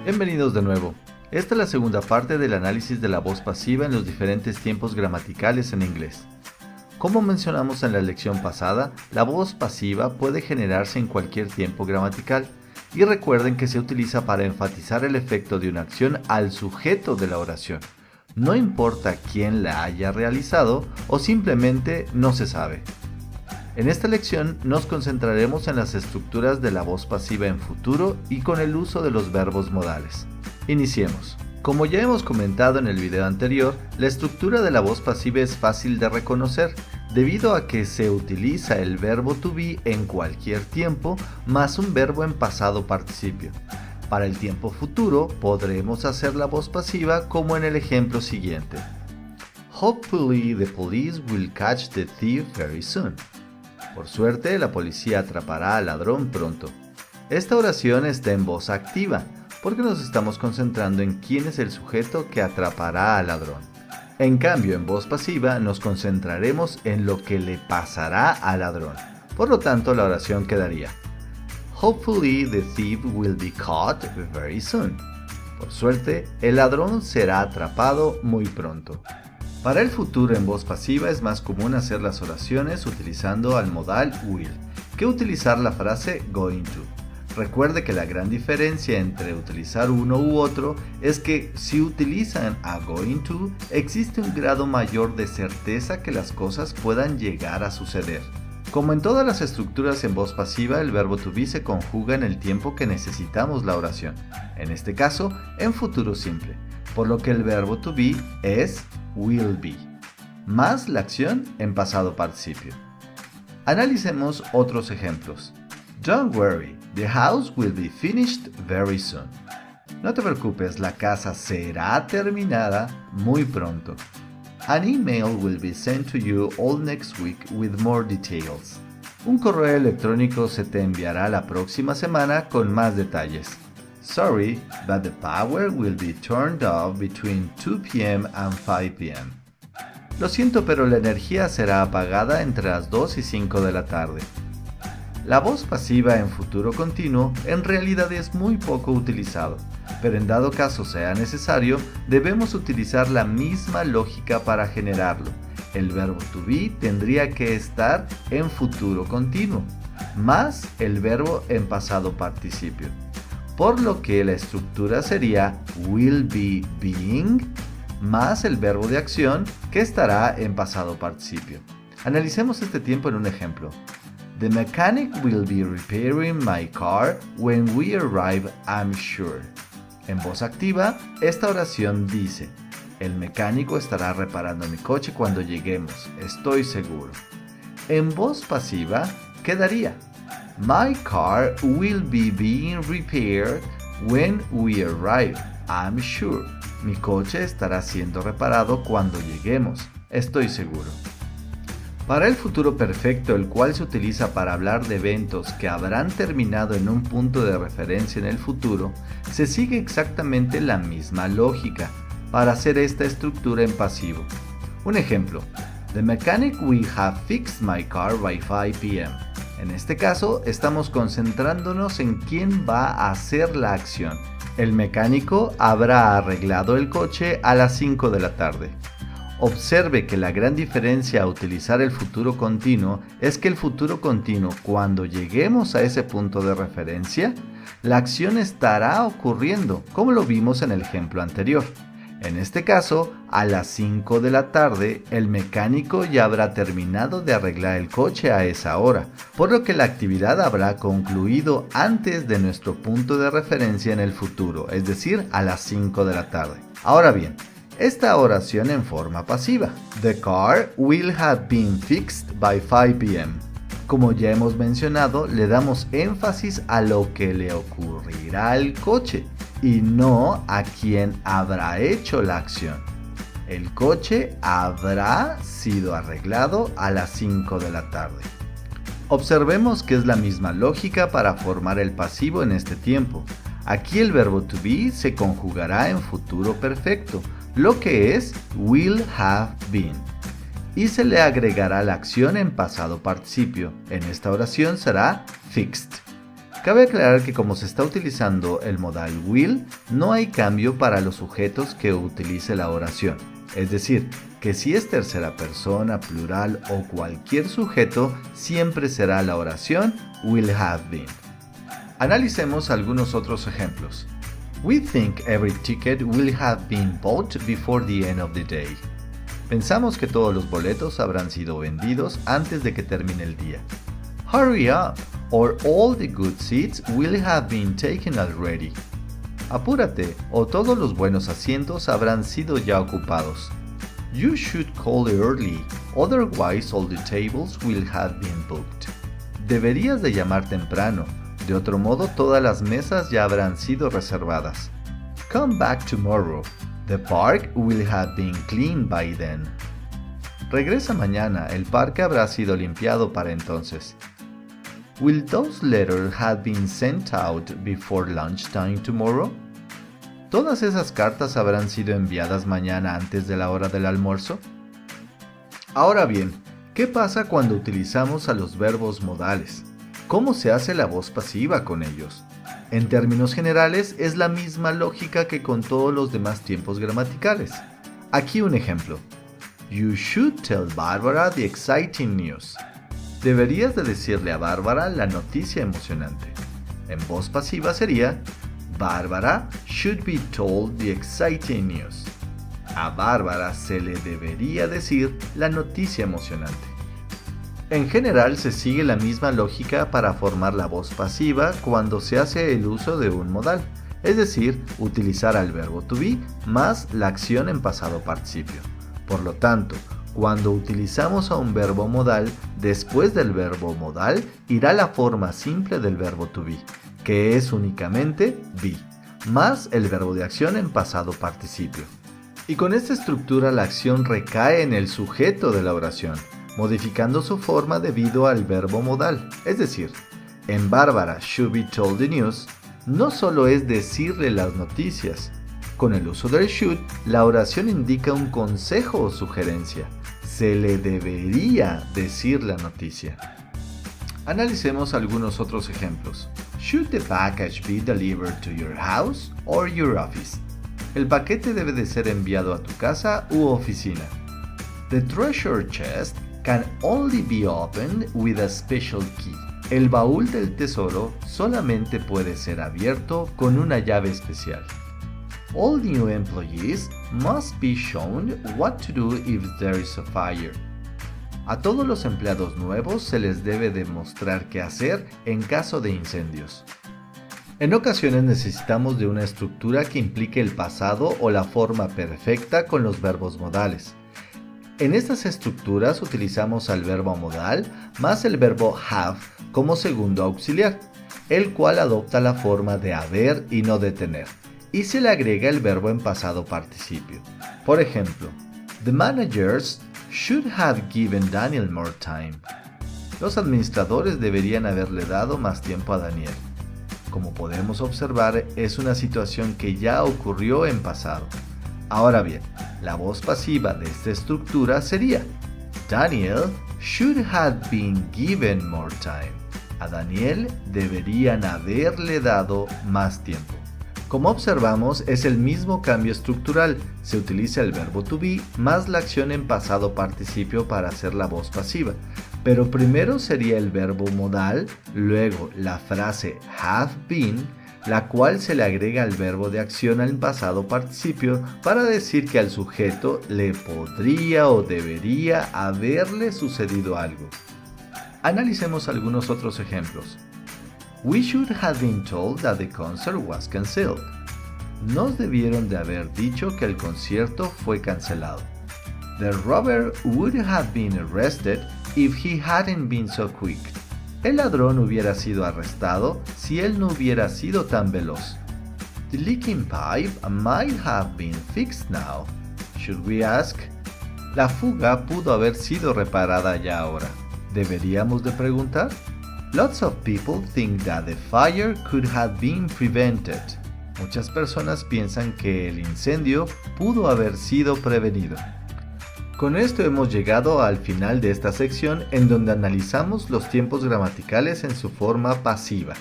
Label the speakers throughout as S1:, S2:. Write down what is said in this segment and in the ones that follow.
S1: Bienvenidos de nuevo. Esta es la segunda parte del análisis de la voz pasiva en los diferentes tiempos gramaticales en inglés. Como mencionamos en la lección pasada, la voz pasiva puede generarse en cualquier tiempo gramatical y recuerden que se utiliza para enfatizar el efecto de una acción al sujeto de la oración. No importa quién la haya realizado o simplemente no se sabe. En esta lección nos concentraremos en las estructuras de la voz pasiva en futuro y con el uso de los verbos modales. Iniciemos. Como ya hemos comentado en el video anterior, la estructura de la voz pasiva es fácil de reconocer debido a que se utiliza el verbo to be en cualquier tiempo más un verbo en pasado participio. Para el tiempo futuro podremos hacer la voz pasiva como en el ejemplo siguiente. Hopefully the police will catch the thief very soon. Por suerte, la policía atrapará al ladrón pronto. Esta oración está en voz activa, porque nos estamos concentrando en quién es el sujeto que atrapará al ladrón. En cambio, en voz pasiva nos concentraremos en lo que le pasará al ladrón. Por lo tanto, la oración quedaría: Hopefully the thief will be caught very soon. Por suerte, el ladrón será atrapado muy pronto. Para el futuro en voz pasiva es más común hacer las oraciones utilizando al modal will que utilizar la frase going to. Recuerde que la gran diferencia entre utilizar uno u otro es que si utilizan a going to, existe un grado mayor de certeza que las cosas puedan llegar a suceder. Como en todas las estructuras en voz pasiva, el verbo to be se conjuga en el tiempo que necesitamos la oración, en este caso en futuro simple, por lo que el verbo to be es will be, más la acción en pasado participio. Analicemos otros ejemplos. Don't worry, the house will be finished very soon. No te preocupes, la casa será terminada muy pronto. An email will be sent to you all next week with more details. Un correo electrónico se te enviará la próxima semana con más detalles. Sorry, but the power will be turned off between 2 p.m. and 5 p.m. Lo siento, pero la energía será apagada entre las 2 y 5 de la tarde. La voz pasiva en futuro continuo en realidad es muy poco utilizado, pero en dado caso sea necesario, debemos utilizar la misma lógica para generarlo. El verbo to be tendría que estar en futuro continuo, más el verbo en pasado participio. Por lo que la estructura sería will be being más el verbo de acción que estará en pasado participio. Analicemos este tiempo en un ejemplo. The mechanic will be repairing my car when we arrive, I'm sure. En voz activa, esta oración dice: el mecánico estará reparando mi coche cuando lleguemos, estoy seguro. En voz pasiva, quedaría: My car will be being repaired when we arrive, I'm sure. Mi coche estará siendo reparado cuando lleguemos, estoy seguro. Para el futuro perfecto, el cual se utiliza para hablar de eventos que habrán terminado en un punto de referencia en el futuro, se sigue exactamente la misma lógica para hacer esta estructura en pasivo. Un ejemplo: The mechanic will have fixed my car by 5 p.m. En este caso, estamos concentrándonos en quién va a hacer la acción. El mecánico habrá arreglado el coche a las 5 de la tarde. Observe que la gran diferencia a utilizar el futuro continuo es que el futuro continuo, cuando lleguemos a ese punto de referencia, la acción estará ocurriendo, como lo vimos en el ejemplo anterior. En este caso, a las 5 de la tarde, el mecánico ya habrá terminado de arreglar el coche a esa hora, por lo que la actividad habrá concluido antes de nuestro punto de referencia en el futuro, es decir, a las 5 de la tarde. Ahora bien, esta oración en forma pasiva. The car will have been fixed by 5 p.m. Como ya hemos mencionado, le damos énfasis a lo que le ocurrirá al coche y no a quien habrá hecho la acción. El coche habrá sido arreglado a las 5 de la tarde. Observemos que es la misma lógica para formar el pasivo en este tiempo. Aquí el verbo to be se conjugará en futuro perfecto, lo que es will have been, y se le agregará la acción en pasado participio. En esta oración será fixed. Cabe aclarar que como se está utilizando el modal will, no hay cambio para los sujetos que utilice la oración. Es decir, que si es tercera persona, plural o cualquier sujeto, siempre será la oración will have been. Analicemos algunos otros ejemplos. We think every ticket will have been bought before the end of the day. Pensamos que todos los boletos habrán sido vendidos antes de que termine el día. Hurry up, or all the good seats will have been taken already. Apúrate, o todos los buenos asientos habrán sido ya ocupados. You should call early, otherwise all the tables will have been booked. Deberías de llamar temprano, de otro modo todas las mesas ya habrán sido reservadas. Come back tomorrow, the park will have been cleaned by then. Regresa mañana, el parque habrá sido limpiado para entonces. Will those letters have been sent out before lunchtime tomorrow? ¿Todas esas cartas habrán sido enviadas mañana antes de la hora del almuerzo? Ahora bien, ¿qué pasa cuando utilizamos a los verbos modales? ¿Cómo se hace la voz pasiva con ellos? En términos generales, es la misma lógica que con todos los demás tiempos gramaticales. Aquí un ejemplo. You should tell Barbara the exciting news. Deberías de decirle a Bárbara la noticia emocionante. En voz pasiva sería Barbara should be told the exciting news. A Bárbara se le debería decir la noticia emocionante. En general se sigue la misma lógica para formar la voz pasiva cuando se hace el uso de un modal, es decir, utilizar al verbo to be más la acción en pasado participio. Por lo tanto, cuando utilizamos a un verbo modal, después del verbo modal irá la forma simple del verbo to be, que es únicamente be, más el verbo de acción en pasado participio. Y con esta estructura la acción recae en el sujeto de la oración, modificando su forma debido al verbo modal. Es decir, en Bárbara should be told the news, no solo es decirle las noticias. Con el uso del should, la oración indica un consejo o sugerencia. Se le debería decir la noticia. Analicemos algunos otros ejemplos. Should the package be delivered to your house or your office? El paquete debe de ser enviado a tu casa u oficina. The treasure chest can only be opened with a special key. El baúl del tesoro solamente puede ser abierto con una llave especial. All new employees must be shown what to do if there is a fire. A todos los empleados nuevos se les debe demostrar qué hacer en caso de incendios. En ocasiones necesitamos de una estructura que implique el pasado o la forma perfecta con los verbos modales. En estas estructuras utilizamos al verbo modal más el verbo have como segundo auxiliar, el cual adopta la forma de haber y no de tener, y se le agrega el verbo en pasado participio. Por ejemplo, the managers should have given Daniel more time. Los administradores deberían haberle dado más tiempo a Daniel. Como podemos observar, es una situación que ya ocurrió en pasado. Ahora bien, la voz pasiva de esta estructura sería Daniel should have been given more time. A Daniel deberían haberle dado más tiempo. Como observamos, es el mismo cambio estructural. Se utiliza el verbo to be más la acción en pasado participio para hacer la voz pasiva. Pero primero sería el verbo modal, luego la frase have been, la cual se le agrega el verbo de acción al pasado participio para decir que al sujeto le podría o debería haberle sucedido algo. Analicemos algunos otros ejemplos. We should have been told that the concert was cancelled. Nos debieron de haber dicho que el concierto fue cancelado. The robber would have been arrested if he hadn't been so quick. El ladrón hubiera sido arrestado si él no hubiera sido tan veloz. The leaking pipe might have been fixed now. Should we ask? La fuga pudo haber sido reparada ya ahora. ¿Deberíamos de preguntar? Lots of people think that the fire could have been prevented. Muchas personas piensan que el incendio pudo haber sido prevenido. Con esto hemos llegado al final de esta sección en donde analizamos los tiempos gramaticales en su forma pasiva.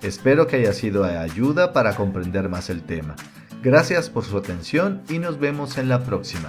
S1: Espero que haya sido de ayuda para comprender más el tema. Gracias por su atención y nos vemos en la próxima.